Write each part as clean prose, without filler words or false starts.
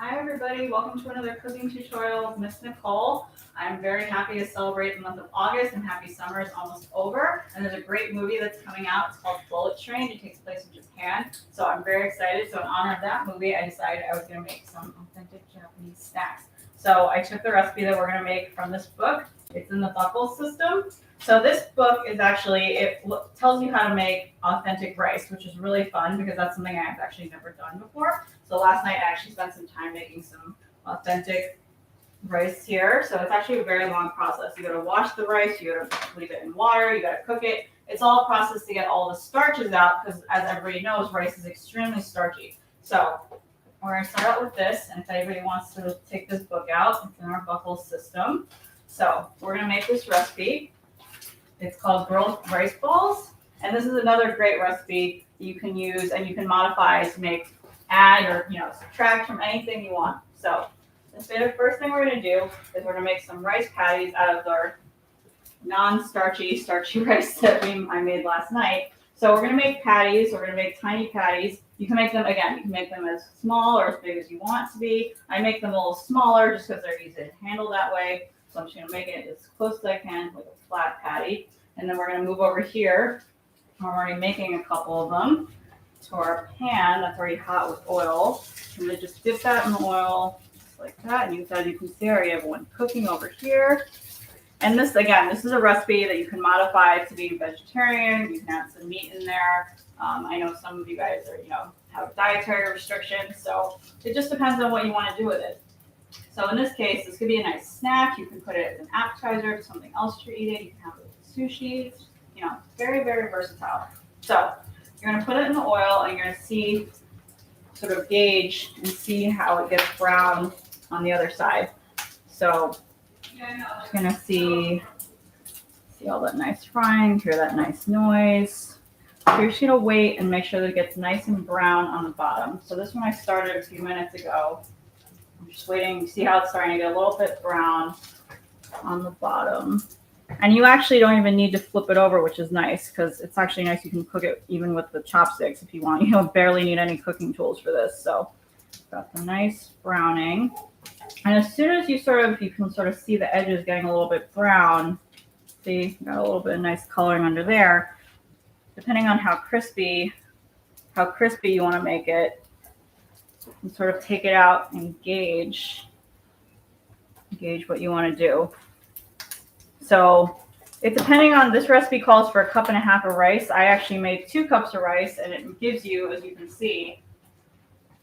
Hi everybody, welcome to another cooking tutorial with Miss Nicole. I'm very happy to celebrate the month of August and happy summer is almost over. And there's a great movie that's coming out. It's called Bullet Train. It takes place in Japan. So I'm very excited. So in honor of that movie, I decided I was going to make some authentic Japanese snacks. So I took the recipe that we're going to make from this book. It's in the buckle system. So this book is actually, it tells you how to make authentic rice, which is really fun because that's something I've actually never done before. So last night I actually spent some time making some authentic rice here. So it's actually a very long process. You gotta wash the rice, you gotta leave it in water, you gotta cook it. It's all a process to get all the starches out because as everybody knows, rice is extremely starchy. So we're gonna start out with this, and if anybody wants to take this book out, it's in our buckle system. So we're gonna make this recipe. It's called grilled rice balls, and this is another great recipe you can use and you can modify to add or subtract from anything you want. So the first thing we're going to do is we're going to make some rice patties out of our non-starchy rice that I made last night. So we're going to make patties. We're going to make tiny patties. You can make them as small or as big as you want to be. I make them a little smaller just because they're easy to handle that way. So I'm just going to make it as close as I can, like a flat patty. And then we're going to move over here. I'm already making a couple of them to our pan that's already hot with oil. I'm going to just dip that in the oil just like that. And as you can see, I already have one cooking over here. And this is a recipe that you can modify to be vegetarian. You can add some meat in there. I know some of you guys have dietary restrictions, so it just depends on what you want to do with it. So in this case, this could be a nice snack. You can put it as an appetizer to something else you're eating. You can have it with sushi. Very, very versatile. So you're going to put it in the oil and you're going to sort of gauge and see how it gets brown on the other side. So you're going to see all that nice frying, hear that nice noise. So you're just going to wait and make sure that it gets nice and brown on the bottom. So this one I started a few minutes ago. I'm just waiting. See how it's starting to get a little bit brown on the bottom. And you actually don't even need to flip it over, which is nice because it's actually nice. You can cook it even with the chopsticks if you want. You don't barely need any cooking tools for this. So got the nice browning. And as soon as you can sort of see the edges getting a little bit brown, see, got a little bit of nice coloring under there. Depending on how crispy you want to make it, you can sort of take it out and gauge what you want to do. So depending on this recipe calls for 1.5 cups of rice. I actually made 2 cups of rice, and it gives you, as you can see,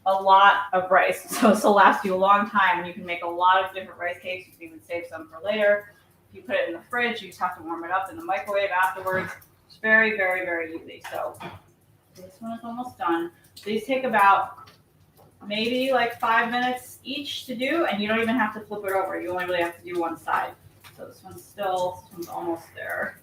a lot of rice. So this will last you a long time, and you can make a lot of different rice cakes. You can even save some for later. If you put it in the fridge, you just have to warm it up in the microwave afterwards. It's very, very, very easy. So this one is almost done. These take about maybe like 5 minutes each to do, and you don't even have to flip it over. You only really have to do one side. So this one's almost there.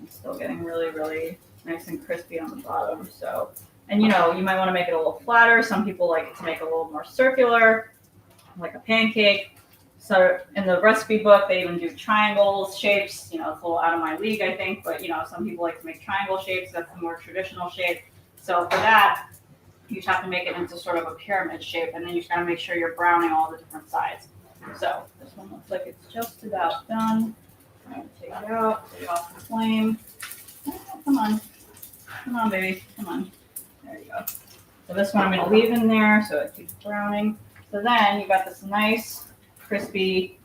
It's still getting really, really nice and crispy on the bottom. So, and you might want to make it a little flatter. Some people like it to make it a little more circular, like a pancake. So in the recipe book, they even do triangle shapes. It's a little out of my league, I think, but some people like to make triangle shapes. That's the more traditional shape. So for that, you just have to make it into sort of a pyramid shape, and then you just got to make sure you're browning all the different sides. So this one looks like it's just about done. I'm going to take it out, take it off the flame. Oh, come on, baby, come on. There you go. So this one I'm going to leave in there so it keeps browning. So then you got this nice crispy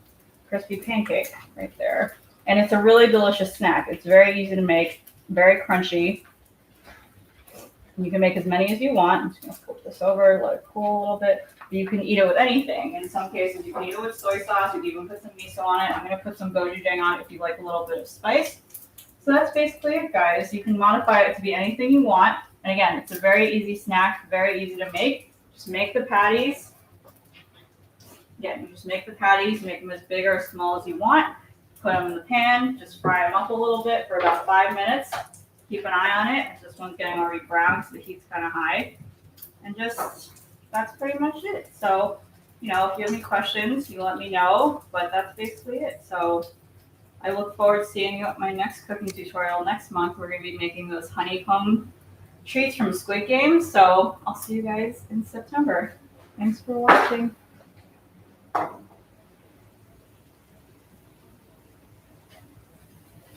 pancake right there. And it's a really delicious snack. It's very easy to make, very crunchy. You can make as many as you want. I'm just going to flip this over, let it cool a little bit. You can eat it with anything. In some cases, you can eat it with soy sauce. You can even put some miso on it. I'm going to put some gochujang on it if you like a little bit of spice. So that's basically it, guys. You can modify it to be anything you want. And again, it's a very easy snack, very easy to make. Just make the patties. Again, you just make the patties. Make them as big or as small as you want. Put them in the pan. Just fry them up a little bit for about 5 minutes. Keep an eye on it. This one's getting already brown, so the heat's kind of high. And that's pretty much it. So, if you have any questions, you let me know. But that's basically it. So I look forward to seeing you at my next cooking tutorial next month. We're going to be making those honeycomb treats from Squid Game. So I'll see you guys in September. Thanks for watching.